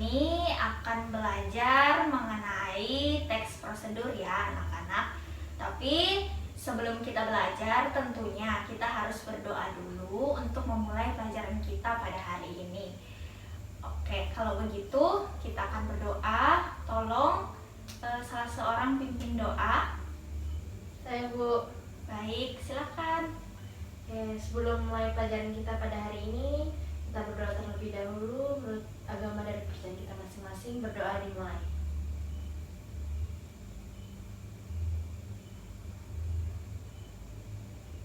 ini akan belajar mengenai teks prosedur ya anak-anak. Tapi sebelum kita belajar tentunya kita harus berdoa dulu untuk memulai pelajaran kita pada hari ini. Oke, kalau begitu kita akan berdoa. Tolong salah seorang pimpin doa. Saya, Bu. Baik, silakan. Sebelum mulai pelajaran kita pada hari ini, kita berdoa terlebih dahulu menurut agama dari kepercayaan kita masing-masing. Berdoa dimulai.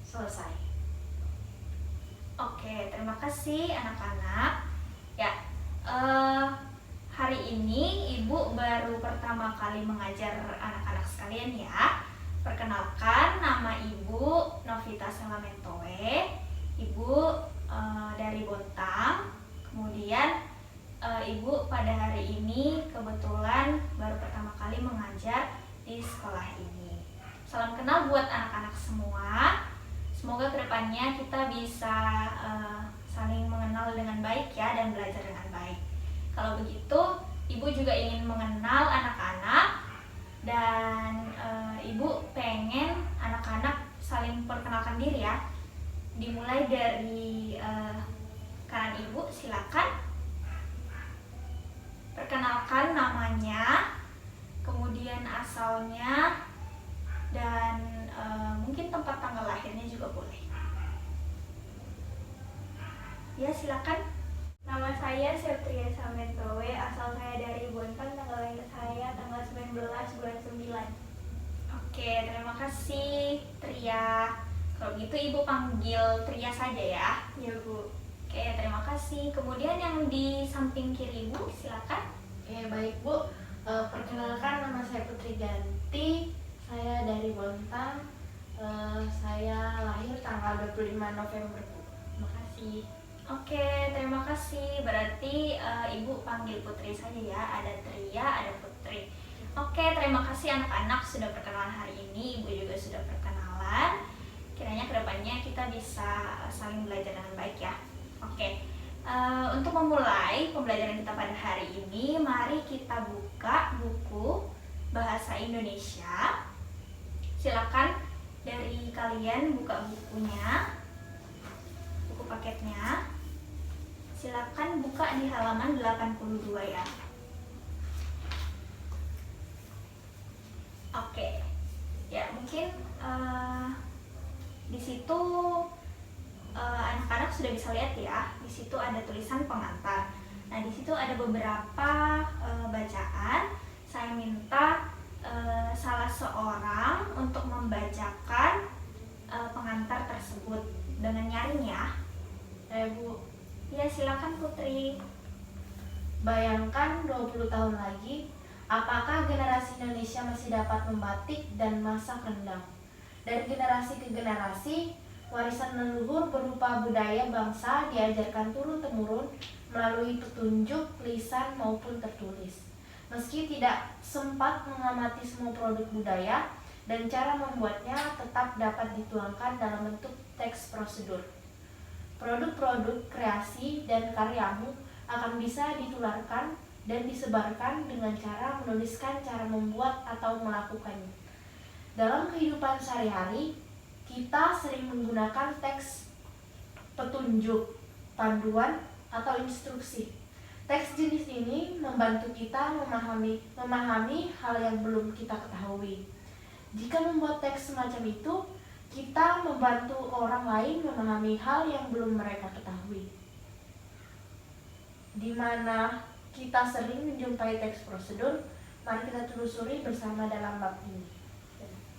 Selesai. Oke, terima kasih anak-anak. Ya, hari ini Ibu baru pertama kali mengajar anak-anak sekalian ya. Perkenalkan, nama Ibu Novita Salamentoe. Ibu dari Bontang. Kemudian Ibu pada hari ini kebetulan baru pertama kali mengajar di sekolah ini. Salam kenal buat anak-anak semua. Semoga kedepannya kita bisa saling mengenal dengan baik ya dan belajar dengan baik. Kalau begitu, Ibu juga ingin mengenal anak-anak dan Ibu pengen anak-anak saling perkenalkan diri ya. Dimulai dari kanan Ibu, silakan. Perkenalkan namanya, kemudian asalnya, dan mungkin tempat tanggal lahirnya juga boleh. Ya, silakan. Nama saya Septria Samentoe, asal saya dari Bontang, tanggal lahir saya tanggal 19 bulan 9. Oke, terima kasih Tria. Kalau gitu Ibu panggil Tria saja ya. Ya, Bu. Oke, terima kasih. Kemudian yang di samping kiri Ibu, silakan. Baik, Bu. Perkenalkan, nama saya Putri Ganti. Saya dari Bontang. Saya lahir tanggal 25 November, Bu. Terima kasih. Oke, terima kasih. Berarti Ibu panggil Putri saja ya. Ada Tria, ada Putri. Oke, terima kasih anak-anak sudah perkenalan hari ini. Ibu juga sudah perkenalan. Kiranya kedepannya kita bisa saling belajar dengan baik ya. Oke, untuk memulai pembelajaran kita pada hari ini, mari kita buka buku Bahasa Indonesia. Silakan dari kalian buka bukunya, buku paketnya. Silakan buka di halaman 82 ya. Oke, ya mungkin di situ anak-anak sudah bisa lihat ya. Di situ ada tulisan pengantar. Nah, di situ ada beberapa bacaan. Saya minta salah seorang untuk membacakan pengantar tersebut dengan nyaring ya. Bu. Ya, silakan Putri. Bayangkan 20 tahun lagi, apakah generasi Indonesia masih dapat membatik dan masak rendang? Dari generasi ke generasi, warisan leluhur berupa budaya bangsa diajarkan turun-temurun melalui petunjuk lisan maupun tertulis. Meski tidak sempat mengamati semua produk budaya dan cara membuatnya tetap dapat dituangkan dalam bentuk teks prosedur. Produk-produk kreasi dan karyamu akan bisa ditularkan dan disebarkan dengan cara menuliskan cara membuat atau melakukannya. Dalam kehidupan sehari-hari, kita sering menggunakan teks petunjuk, panduan, atau instruksi. Teks jenis ini membantu kita memahami hal yang belum kita ketahui. Jika membuat teks semacam itu, kita membantu orang lain memahami hal yang belum mereka ketahui. Di mana kita sering menjumpai teks prosedur, mari kita telusuri bersama dalam bab ini.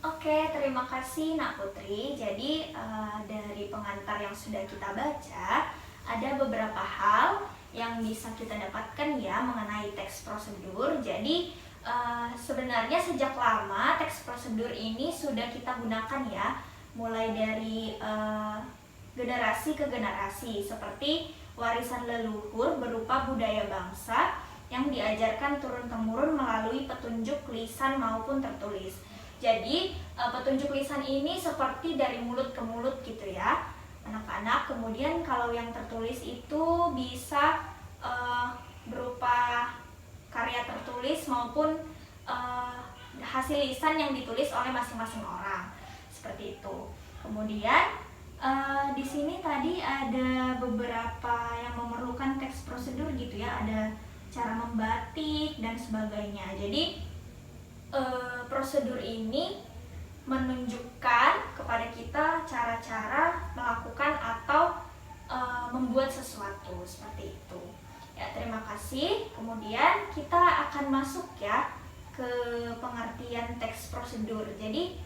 Oke, terima kasih Nak Putri. Jadi dari pengantar yang sudah kita baca, ada beberapa hal yang bisa kita dapatkan ya mengenai teks prosedur. Jadi sebenarnya sejak lama teks prosedur ini sudah kita gunakan ya, mulai dari generasi ke generasi, seperti warisan leluhur berupa budaya bangsa yang diajarkan turun-temurun melalui petunjuk lisan maupun tertulis. Jadi petunjuk lisan ini seperti dari mulut ke mulut gitu ya anak-anak. Kemudian kalau yang tertulis itu bisa berupa ditulis maupun hasil lisan yang ditulis oleh masing-masing orang. Seperti itu. Kemudian di sini tadi ada beberapa yang memerlukan teks prosedur gitu ya, ada cara membatik dan sebagainya. Jadi prosedur ini menunjukkan kepada kita cara-cara melakukan atau membuat sesuatu seperti itu. Ya, terima kasih. Kemudian kita akan masuk ya ke pengertian teks prosedur. Jadi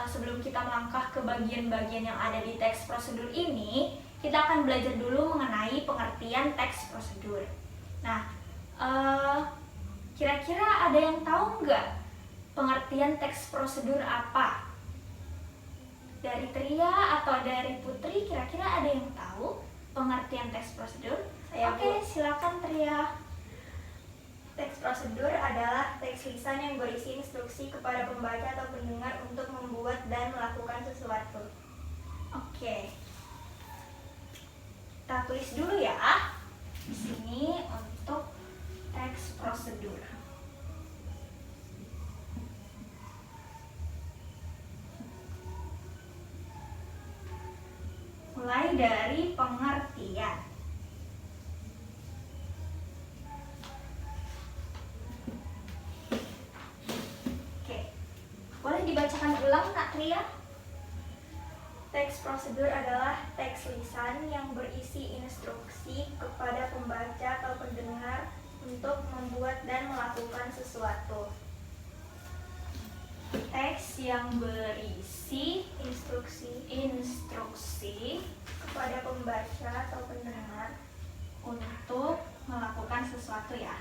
sebelum kita melangkah ke bagian-bagian yang ada di teks prosedur ini, kita akan belajar dulu mengenai pengertian teks prosedur. Nah, kira-kira ada yang tahu nggak pengertian teks prosedur apa? Dari Tria atau dari Putri, kira-kira ada yang tahu pengertian teks prosedur? Oke, silakan Tria. Teks prosedur adalah teks lisan yang berisi instruksi kepada pembaca atau pendengar untuk membuat dan melakukan sesuatu. Oke. Kita tulis dulu ya di sini untuk teks prosedur. Mulai dari pengertian. Boleh dibacakan ulang, Nak Tria? Teks prosedur adalah teks lisan yang berisi instruksi kepada pembaca atau pendengar untuk membuat dan melakukan sesuatu. Teks yang berisi instruksi Kepada pembaca atau pendengar untuk melakukan sesuatu ya.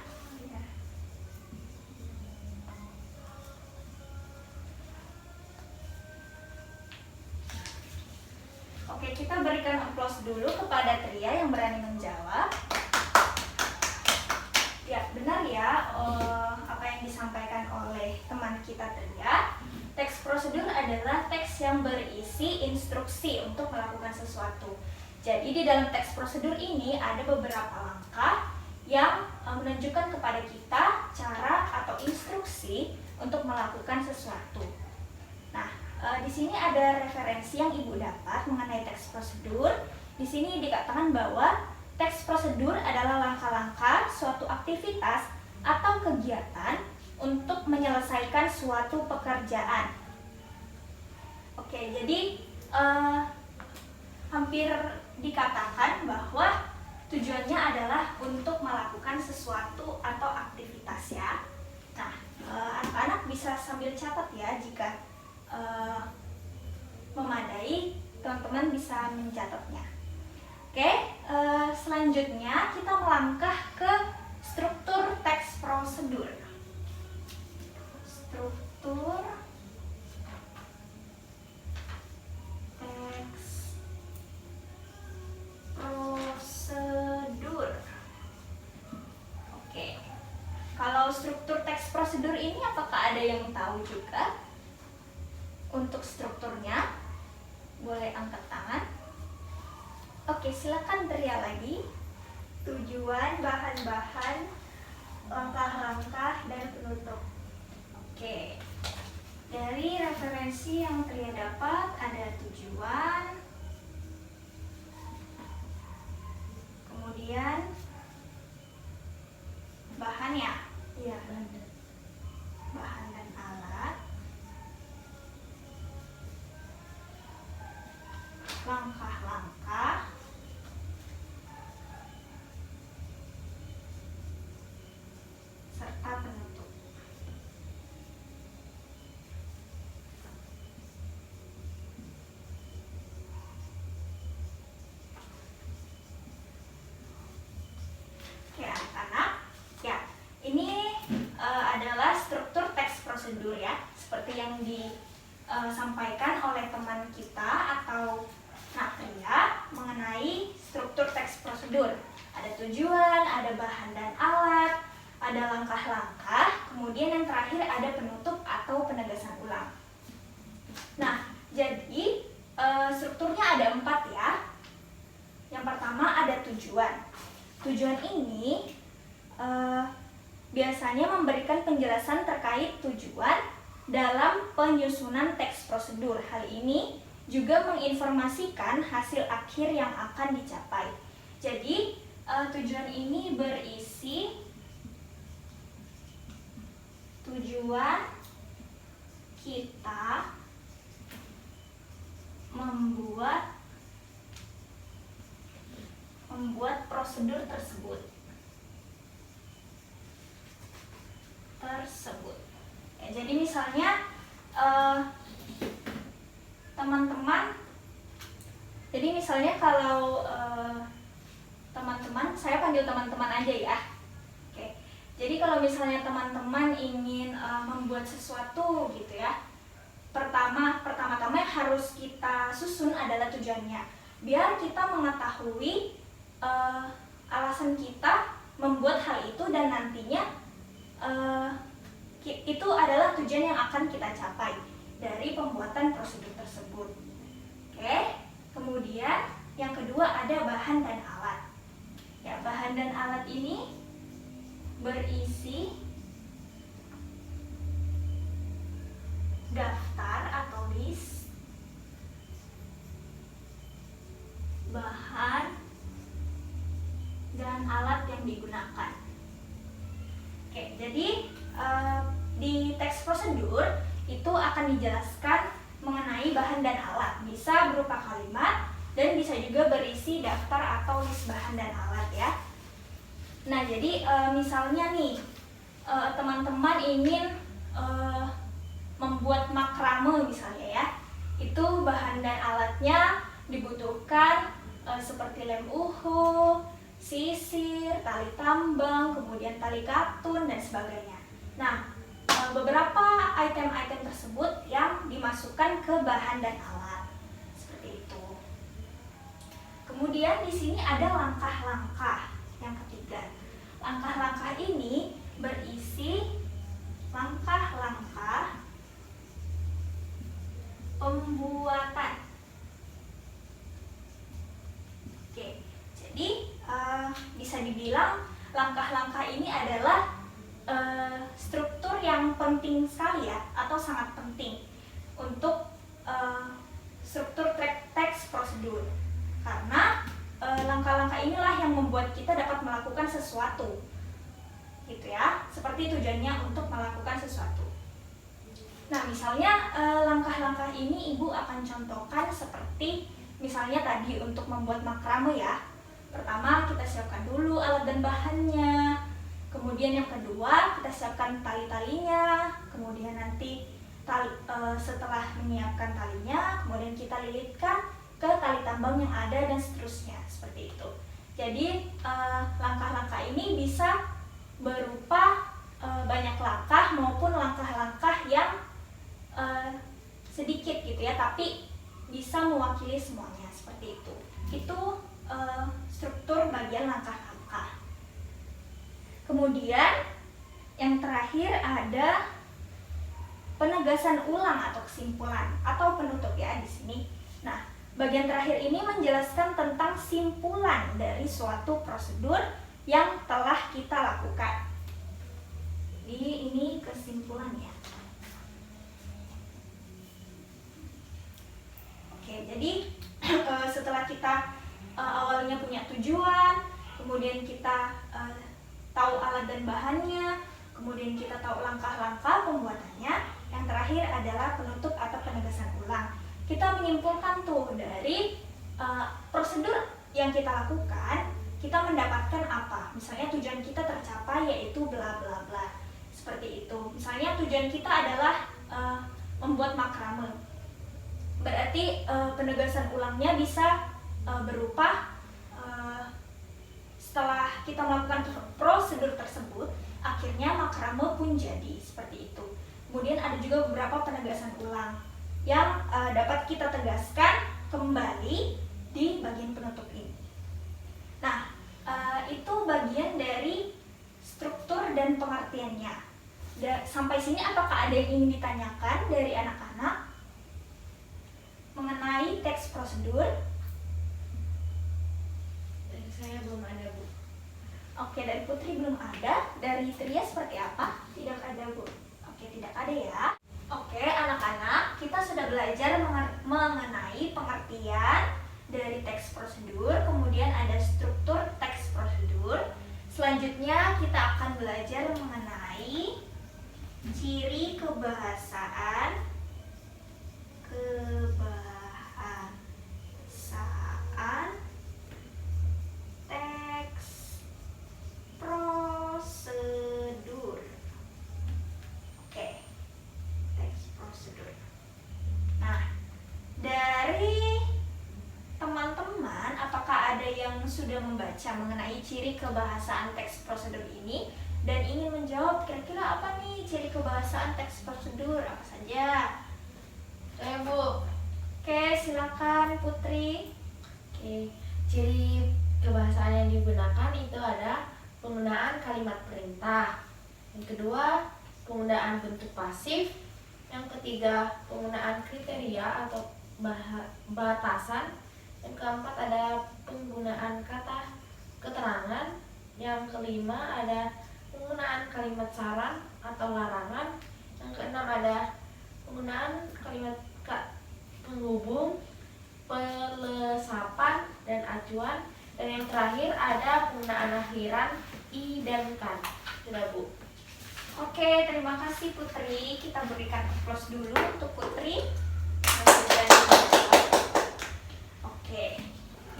Oke, kita berikan applause dulu kepada Tria yang berani menjawab. Ya, benar ya apa yang disampaikan oleh teman kita Tria. Teks prosedur adalah teks yang berisi instruksi untuk melakukan sesuatu. Jadi di dalam teks prosedur ini ada beberapa langkah yang menunjukkan kepada kita cara atau instruksi untuk melakukan sesuatu. Nah, di sini ada referensi yang Ibu dapat mengenai teks prosedur. Di sini dikatakan bahwa teks prosedur adalah langkah-langkah suatu aktivitas atau kegiatan untuk menyelesaikan suatu pekerjaan. Oke, jadi hampir dikatakan bahwa tujuannya adalah untuk melakukan sesuatu atau aktivitas ya. Nah, anak-anak bisa sambil catat ya jika memadai, teman-teman bisa mencatatnya. Oke, selanjutnya kita melangkah ke struktur teks prosedur. Struktur teks prosedur. Oke, kalau struktur teks prosedur ini apakah ada yang tahu juga? Untuk strukturnya, boleh angkat tangan. Oke, silakan Tria lagi. tujuan, bahan-bahan, langkah-langkah, dan penutup. Oke, dari referensi yang Tria dapat ada tujuan, kemudian bahan ya, Iya. bahan dan alat, langkah-langkah, serta penutup. Oke, anak-anak, ya ini adalah struktur teks prosedur ya, seperti yang disampaikan oleh teman kita atau Natria mengenai struktur teks prosedur. Ada tujuan, ada bahan dan alat, ada langkah-langkah, kemudian yang terakhir ada penutup atau penegasan ulang. Nah, jadi strukturnya ada 4 ya. Yang pertama ada tujuan. Tujuan ini biasanya biasanya memberikan penjelasan terkait tujuan dalam penyusunan teks prosedur. Hal ini juga menginformasikan hasil akhir yang akan dicapai. Jadi, tujuan ini berisi tujuan kita membuat prosedur tersebut. Ya, jadi misalnya teman-teman, kalau teman-teman, saya panggil teman-teman aja ya. Oke. Jadi kalau misalnya teman-teman ingin membuat sesuatu gitu ya, pertama-tama yang harus kita susun adalah tujuannya, biar kita mengetahui alasan kita membuat hal itu dan nantinya itu adalah tujuan yang akan kita capai dari pembuatan prosedur tersebut. Oke, kemudian yang kedua ada bahan dan alat. Ya, bahan dan alat ini berisi daftar atau list bahan dan alat yang digunakan. Oke, jadi di teks prosedur itu akan dijelaskan mengenai bahan dan alat. Bisa berupa kalimat dan bisa juga berisi daftar atau list bahan dan alat ya. Nah, jadi misalnya nih teman-teman ingin membuat makrame misalnya ya. Itu bahan dan alatnya dibutuhkan seperti lem uhu, sisir, tali tambang, kemudian tali katun dan sebagainya. Nah, beberapa item-item tersebut yang dimasukkan ke bahan dan alat seperti itu. Kemudian di sini ada langkah-langkah yang ketiga. Langkah-langkah ini berisi langkah-langkah pembuatan. Oke, jadi bisa dibilang langkah-langkah ini adalah struktur yang penting sekali ya, atau sangat penting untuk struktur teks prosedur, karena langkah-langkah inilah yang membuat kita dapat melakukan sesuatu gitu ya, seperti tujuannya untuk melakukan sesuatu. Nah, misalnya langkah-langkah ini Ibu akan contohkan seperti misalnya tadi untuk membuat makrame ya. Pertama, kita siapkan dulu alat dan bahannya. Kemudian yang kedua, kita siapkan tali-talinya. Kemudian nanti setelah menyiapkan talinya, kemudian kita lilitkan ke tali tambang yang ada dan seterusnya, seperti itu. Jadi langkah-langkah ini bisa berupa banyak langkah maupun langkah-langkah yang sedikit gitu ya, tapi bisa mewakili semuanya, seperti itu. Itu struktur bagian langkah-langkah. Kemudian yang terakhir ada penegasan ulang atau kesimpulan atau penutup ya di sini. Nah, bagian terakhir ini menjelaskan tentang simpulan dari suatu prosedur yang telah kita lakukan. Jadi ini kesimpulannya. Oke, jadi setelah kita awalnya punya tujuan, kemudian kita tahu alat dan bahannya, kemudian kita tahu langkah-langkah pembuatannya, yang terakhir adalah penutup atau penegasan ulang. Kita menyimpulkan tuh dari prosedur yang kita lakukan, kita mendapatkan apa. Misalnya tujuan kita tercapai yaitu bla bla bla. Seperti itu. Misalnya tujuan kita adalah membuat makrame. Berarti penegasan ulangnya bisa berupa setelah kita melakukan prosedur tersebut, akhirnya makrame pun jadi, seperti itu. Kemudian ada juga beberapa penegasan ulang yang dapat kita tegaskan kembali di bagian penutup ini. Nah, itu bagian dari struktur dan pengertiannya. Sampai sini apakah ada yang ingin ditanyakan dari anak-anak mengenai teks prosedur? Dari saya belum ada, Bu. Oke, dari Putri belum ada. Dari Tria seperti apa? Tidak ada, Bu. Oke, tidak ada ya. Oke, anak-anak, kita sudah belajar mengenai pengertian dari teks prosedur, kemudian ada struktur teks prosedur. Selanjutnya kita akan belajar mengenai ciri kebahasaan teks prosedur. Oke, teks prosedur. Nah, dari teman-teman, apakah ada yang sudah membaca mengenai ciri kebahasaan teks prosedur ini dan ingin menjawab kira-kira apa nih ciri kebahasaan teks prosedur? Apa saja? Saya Bu. Oke, silakan Putri. Oke, ciri kebahasaan yang digunakan itu ada penggunaan kalimat perintah. Yang kedua, penggunaan bentuk pasif. Yang ketiga, penggunaan kriteria atau batasan. Yang keempat ada penggunaan kata keterangan. Yang kelima ada penggunaan kalimat saran atau larangan. Yang keenam ada penggunaan kalimat penghubung, pelesapan, dan acuan. Dan yang terakhir ada penggunaan akhiran i dan kan. Sudah Bu. Oke, terima kasih Putri. Kita berikan applause dulu untuk Putri. Oke,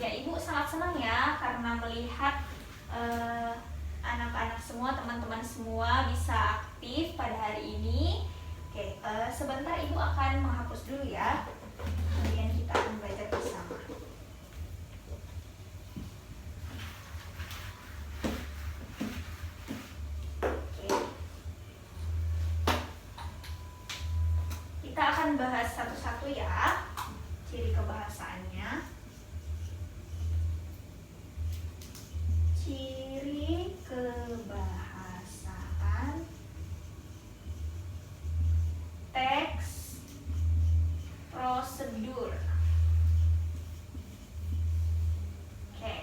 ya Ibu sangat senang ya karena melihat anak-anak semua, teman-teman semua bisa aktif pada hari ini. Oke, sebentar Ibu akan menghapus dulu ya. Kemudian kita akan belajar bersama. Oke. Kita akan bahas satu-satu ya ciri kebahasaannya. Ciri kebahasaan teks prosedur. Oke.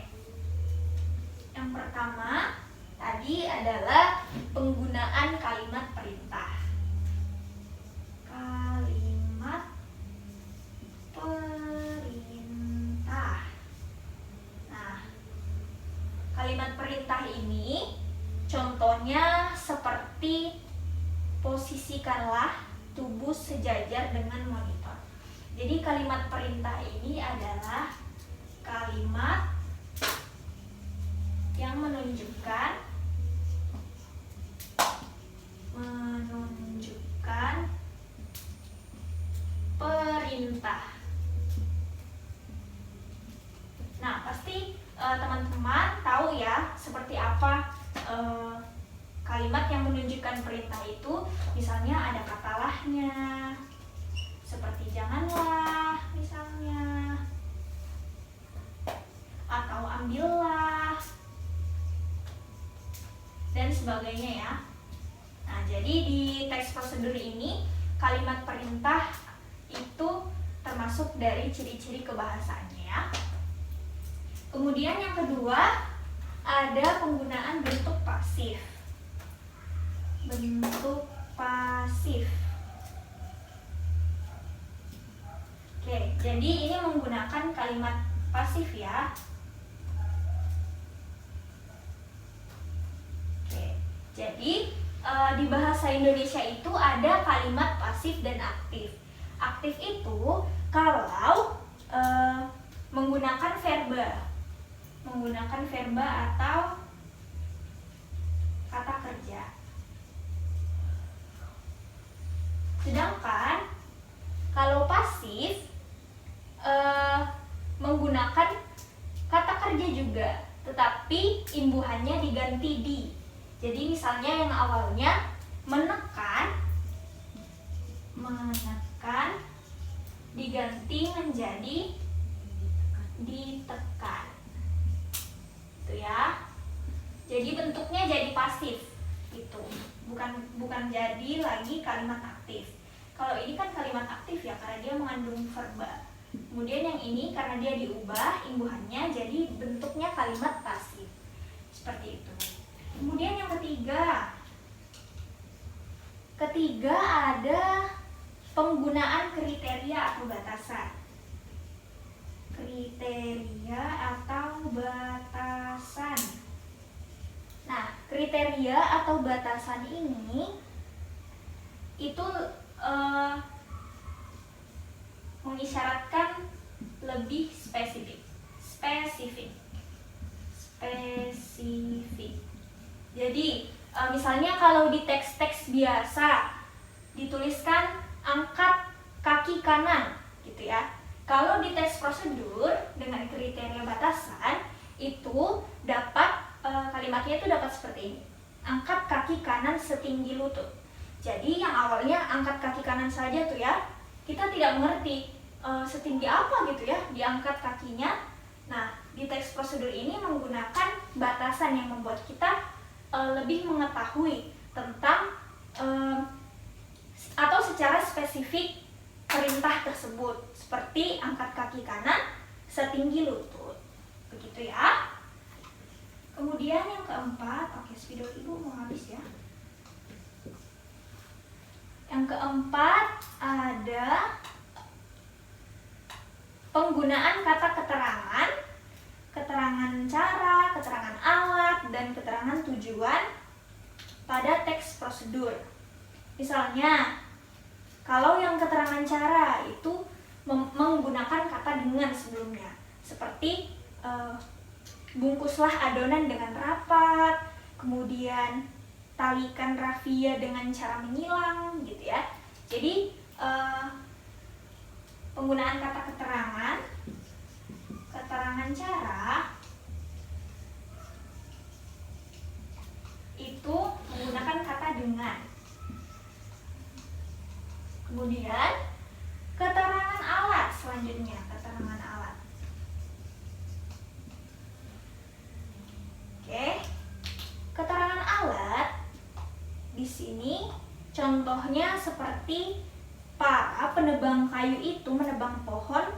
Yang pertama tadi adalah penggunaan kalimat perintah. Kalimat perintah. Nah, kalimat perintah ini contohnya seperti posisikanlah tubuh sejajar dengan monitor. Jadi kalimat perintah ini adalah kalimat yang menunjukkan perintah. Nah, pasti teman-teman tahu ya seperti apa kalimat yang menunjukkan perintah itu. Misalnya ada kata lahnya, seperti janganlah misalnya, atau ambillah, dan sebagainya ya. Nah, jadi di teks prosedur ini kalimat perintah itu termasuk dari ciri-ciri kebahasaannya ya. Kemudian yang kedua ada penggunaan bentuk pasif. Bentuk pasif. Oke, jadi ini menggunakan kalimat pasif ya. Oke, jadi di bahasa Indonesia itu ada kalimat pasif dan aktif. Aktif itu kalau menggunakan verba atau kata kerja. Sedangkan kalau pasif menggunakan kata kerja juga, tetapi imbuhannya diganti di. Jadi misalnya yang awalnya menekan diganti menjadi ditekan. Itu ya. Jadi bentuknya jadi pasif. Itu. Bukan jadi lagi kalimat aktif. Kalau ini kan kalimat aktif ya karena dia mengandung verba. Kemudian yang ini karena dia diubah imbuhannya jadi bentuknya kalimat pasif. Seperti itu. Kemudian yang ketiga ada penggunaan kriteria atau batasan. Kriteria atau batasan. Nah, kriteria atau batasan ini itu mengisyaratkan lebih spesifik. Jadi, misalnya kalau di teks-teks biasa dituliskan angkat kaki kanan, gitu ya. Kalau di teks prosedur dengan kriteria batasan itu dapat kalimatnya itu dapat seperti ini. Angkat kaki kanan setinggi lutut. Jadi yang awalnya angkat kaki kanan saja tuh ya, kita tidak mengerti setinggi apa gitu ya diangkat kakinya. Nah, di teks prosedur ini menggunakan batasan yang membuat kita lebih mengetahui tentang atau secara spesifik perintah tersebut, seperti angkat kaki kanan setinggi lutut. Begitu ya. Kemudian yang keempat, oke, spidol ibu mau habis ya. Yang keempat ada penggunaan kata keterangan, keterangan cara, keterangan alat, dan keterangan tujuan pada teks prosedur. Misalnya, kalau yang keterangan cara itu menggunakan kata dengan sebelumnya, seperti bungkuslah adonan dengan rapat, kemudian talikan rafia dengan cara menyilang, gitu ya. Jadi penggunaan kata keterangan, keterangan cara itu menggunakan kata dengan. Kemudian keterangan alat selanjutnya, keterangan alat. Oke, keterangan alat di sini contohnya seperti para penebang kayu itu menebang pohon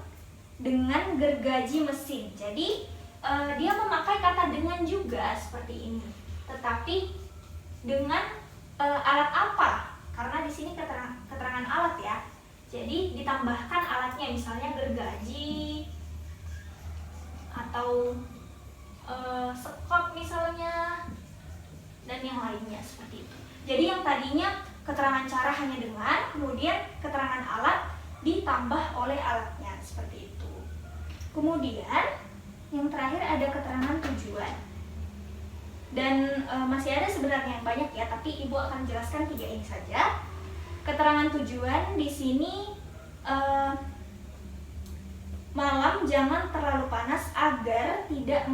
dengan gergaji mesin. Jadi dia memakai kata dengan juga seperti ini. Tetapi dengan alat apa? Karena di sini keterangan alat ya. Jadi ditambahkan alatnya, misalnya gergaji atau sekop misalnya, dan yang lainnya seperti itu. Jadi yang tadinya keterangan cara hanya dengan, kemudian keterangan alat ditambah oleh alatnya, seperti itu. Kemudian yang terakhir ada keterangan tujuan. Dan masih ada sebenarnya yang banyak ya, tapi ibu akan jelaskan 3 ini saja. Keterangan tujuan di sini malam jangan terlalu panas agar tidak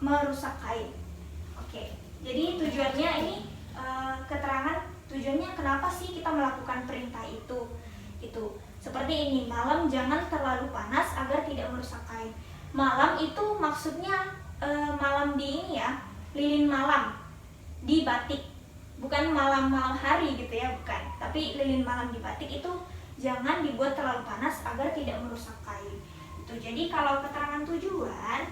merusak kain. Oke, jadi tujuannya ini keterangan tujuannya kenapa sih kita melakukan perintah itu. Itu seperti ini, malam jangan terlalu panas agar tidak merusak kain. Malam itu maksudnya malam di ini ya, lilin malam di batik, bukan malam hari gitu ya, bukan. Tapi lilin malam di batik itu jangan dibuat terlalu panas agar tidak merusak kain. Itu. Jadi kalau keterangan tujuan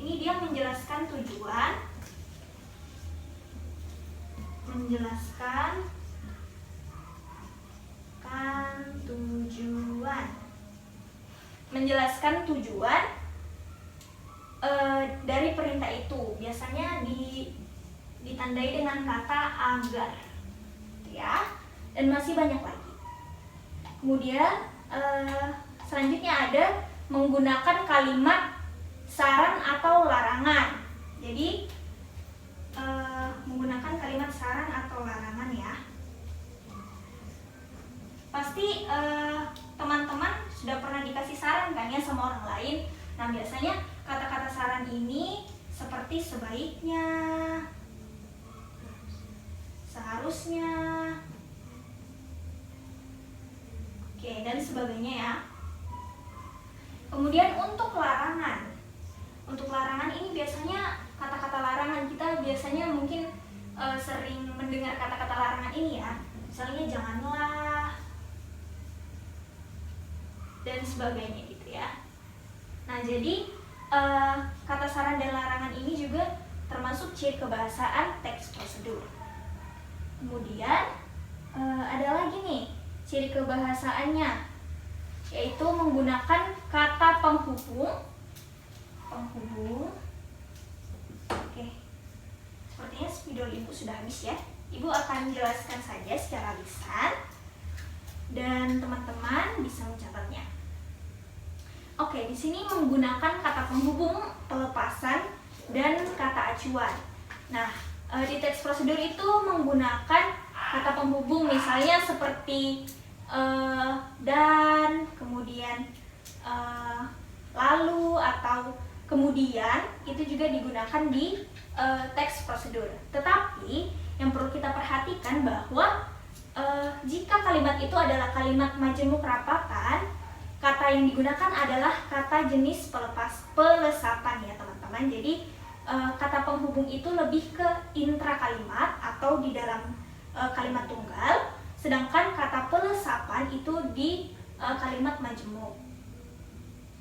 ini dia menjelaskan tujuan, menjelaskan tujuan dari perintah itu. Biasanya ditandai dengan kata agar, ya. Dan masih banyak lagi. Kemudian selanjutnya ada menggunakan kalimat saran atau larangan. Jadi menggunakan kalimat saran atau larangan ya. Pasti teman-teman sudah pernah dikasih saran kan ya sama orang lain. Nah, biasanya kata-kata saran ini seperti sebaiknya, seharusnya, oke, dan sebagainya ya. Kemudian untuk larangan. Untuk larangan ini biasanya kata-kata larangan, kita biasanya mungkin sering mendengar kata-kata larangan ini ya. Misalnya janganlah dan sebagainya gitu ya. Nah, jadi kata saran dan larangan ini juga termasuk ciri kebahasaan teks prosedur. Kemudian ada lagi nih ciri kebahasaannya, yaitu menggunakan kata penghubung. Oke, sepertinya video ibu sudah habis ya. Ibu akan menjelaskan saja secara lisan dan teman-teman bisa mencatatnya. Oke, di sini menggunakan kata penghubung, pelepasan, dan kata acuan. Nah, di teks prosedur itu menggunakan kata penghubung, misalnya seperti dan, kemudian lalu, atau kemudian, itu juga digunakan di teks prosedur. Tetapi yang perlu kita perhatikan bahwa jika kalimat itu adalah kalimat majemuk rapakan, kata yang digunakan adalah kata jenis pelesapan ya teman-teman. Jadi kata penghubung itu lebih ke intra kalimat atau di dalam kalimat tunggal, sedangkan kata pelesapan itu di kalimat majemuk.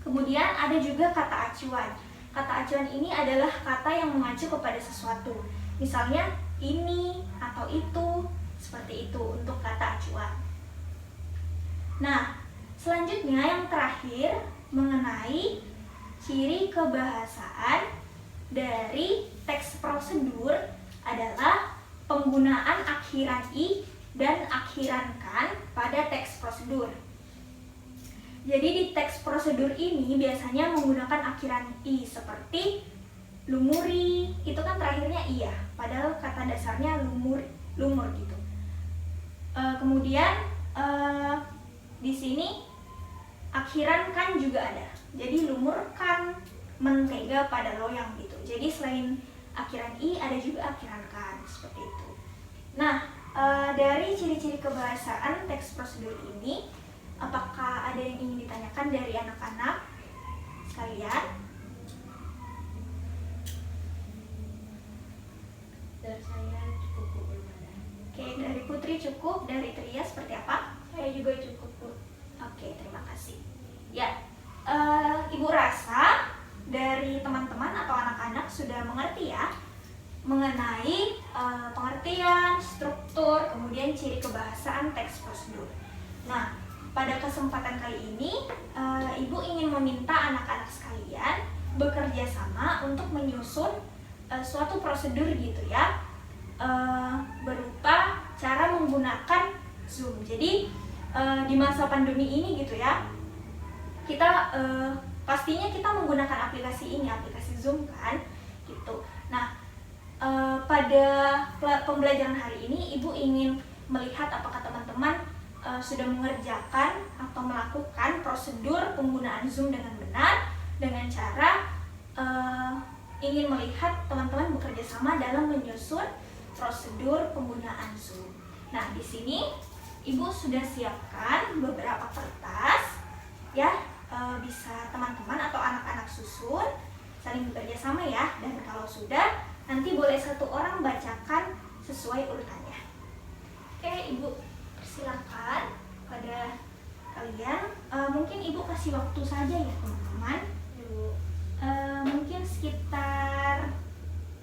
Kemudian ada juga kata acuan. Kata acuan ini adalah kata yang mengacu kepada sesuatu. Misalnya ini atau itu, seperti itu untuk kata acuan. Nah, selanjutnya yang terakhir mengenai ciri kebahasaan dari teks prosedur adalah penggunaan akhiran i dan akhiran kan pada teks prosedur. Jadi di teks prosedur ini biasanya menggunakan akhiran i seperti lumuri, itu kan terakhirnya iya, padahal kata dasarnya lumur gitu. Kemudian di sini akhiran kan juga ada. Jadi lumurkan mentega pada loyang gitu. Jadi selain akhiran i ada juga akhiran kan, seperti itu. Nah, dari ciri-ciri kebahasaan teks prosedur ini, apakah ada yang ingin ditanyakan dari anak-anak sekalian? Dari saya cukup, Bu, belum ada. Oke, dari Putri cukup, dari Tria seperti apa? Saya juga cukup, Bu. Oke, terima kasih. Ya, Ibu rasa dari teman-teman atau anak-anak sudah mengerti ya mengenai pengertian, struktur, kemudian ciri kebahasaan teks prosedur. Nah, pada kesempatan kali ini, Ibu ingin meminta anak-anak sekalian bekerja sama untuk menyusun suatu prosedur gitu ya, berupa cara menggunakan Zoom. Jadi di masa pandemi ini gitu ya, kita pastinya kita menggunakan aplikasi ini, aplikasi Zoom kan gitu. Nah, pada pembelajaran hari ini Ibu ingin melihat apakah teman-teman sudah mengerjakan atau melakukan prosedur penggunaan Zoom dengan benar, dengan cara ingin melihat teman-teman bekerja sama dalam menyusun prosedur penggunaan Zoom. Nah, di sini Ibu sudah siapkan beberapa kertas ya, bisa teman-teman atau anak-anak susun, saling bekerja sama ya. Dan kalau sudah, nanti boleh satu orang bacakan sesuai urutannya. Oke, Ibu persilakan pada kalian. Mungkin Ibu kasih waktu saja ya teman-teman. Mungkin sekitar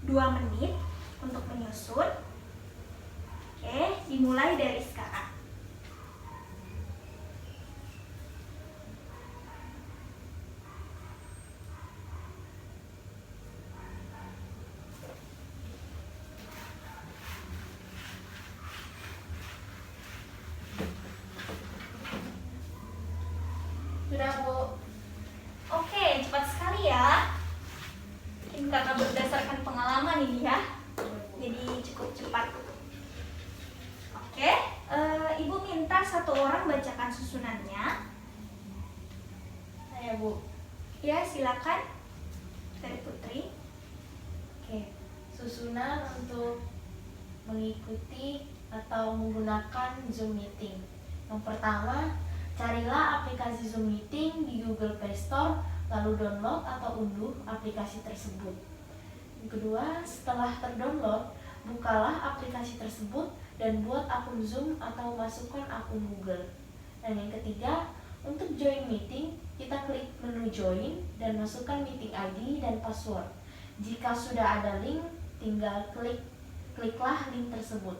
2 menit untuk menyusun. Oke, dimulai dari sekarang. Sudah, Bu. Oke, cepat sekali ya. Mungkin karena berdasarkan pengalaman ini ya, jadi cukup cepat. Oke, Ibu minta satu orang bacakan susunannya. Saya, Bu. Ya, silakan dari Putri. Oke, susunan untuk mengikuti atau menggunakan Zoom Meeting. Yang pertama, carilah aplikasi Zoom Meeting di Google Play Store, lalu download atau unduh aplikasi tersebut. Yang kedua, setelah terdownload, bukalah aplikasi tersebut dan buat akun Zoom atau masukkan akun Google. Dan yang ketiga, untuk join meeting, kita klik menu join dan masukkan meeting ID dan password. Jika sudah ada link, tinggal kliklah link tersebut.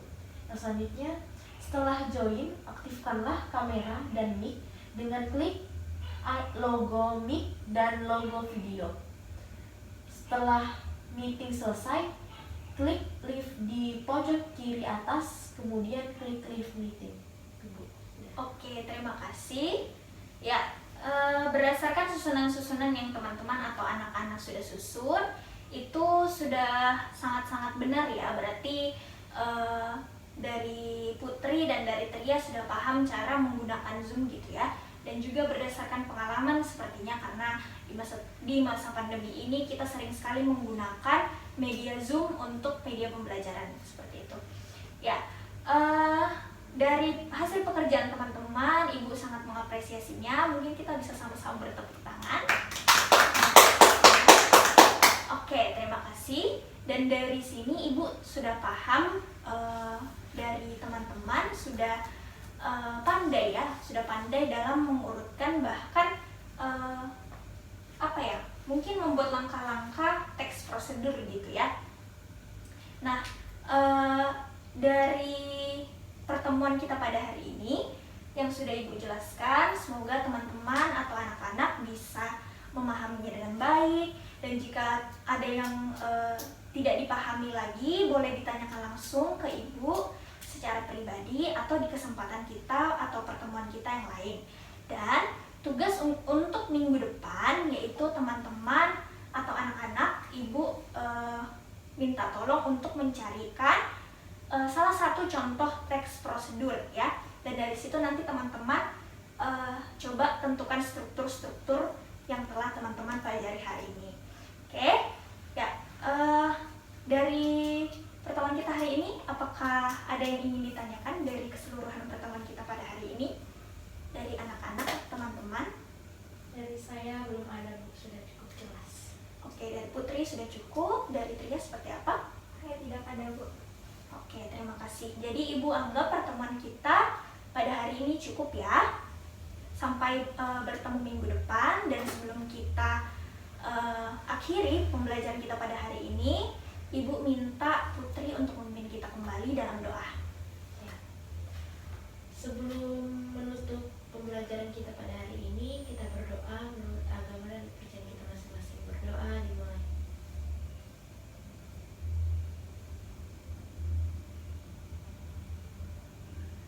Yang selanjutnya, setelah join, aktifkanlah kamera dan mic dengan klik logo mic dan logo video. Setelah meeting selesai, klik leave di pojok kiri atas, kemudian klik leave meeting. Oke, terima kasih. Ya, berdasarkan susunan-susunan yang teman-teman atau anak-anak sudah susun, itu sudah sangat-sangat benar ya. Berarti dari Putri dan dari Tria sudah paham cara menggunakan Zoom gitu ya. Dan juga berdasarkan pengalaman sepertinya, karena di masa pandemi ini kita sering sekali menggunakan media Zoom untuk media pembelajaran seperti itu. Ya, dari hasil pekerjaan teman-teman, Ibu sangat mengapresiasinya. Mungkin kita bisa sama-sama bertepuk tangan. Oke, terima kasih. Dan dari sini Ibu sudah paham, dari teman-teman sudah pandai ya, sudah pandai dalam mengurutkan, bahkan mungkin membuat langkah-langkah teks prosedur gitu ya. Nah, dari pertemuan kita pada hari ini yang sudah Ibu jelaskan, semoga teman-teman atau anak-anak bisa memahaminya dengan baik. Dan jika ada yang tidak dipahami lagi, boleh ditanyakan langsung ke Ibu secara pribadi atau di kesempatan kita atau pertemuan kita yang lain. Dan tugas untuk minggu depan, yaitu teman-teman atau anak-anak, Ibu minta tolong untuk mencarikan salah satu contoh teks prosedur ya. Dan dari situ nanti teman-teman coba tentukan struktur-struktur yang telah teman-teman pelajari hari ini. Oke, ya. Dari pertemuan kita hari ini, apakah ada yang ingin ditanyakan dari keseluruhan pertemuan kita pada hari ini? Dari anak-anak, teman-teman? Dari saya belum ada, Bu. Sudah cukup jelas. Oke, dari Putri sudah cukup. Dari Tria seperti apa? Saya tidak ada, Bu. Oke, terima kasih. Jadi Ibu anggap pertemuan kita pada hari ini cukup ya. Sampai bertemu minggu depan. Dan sebelum kita akhiri pembelajaran kita pada hari ini, Ibu minta Putri untuk memimpin kita kembali dalam doa. Ya. Sebelum menutup pembelajaran kita pada hari ini, kita berdoa menurut agama dan kepercayaan kita masing-masing. Berdoa dimulai.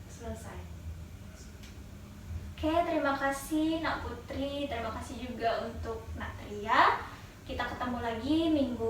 Selesai. Oke, terima kasih Nak Putri, terima kasih juga untuk Nak Tria. Kita ketemu lagi minggu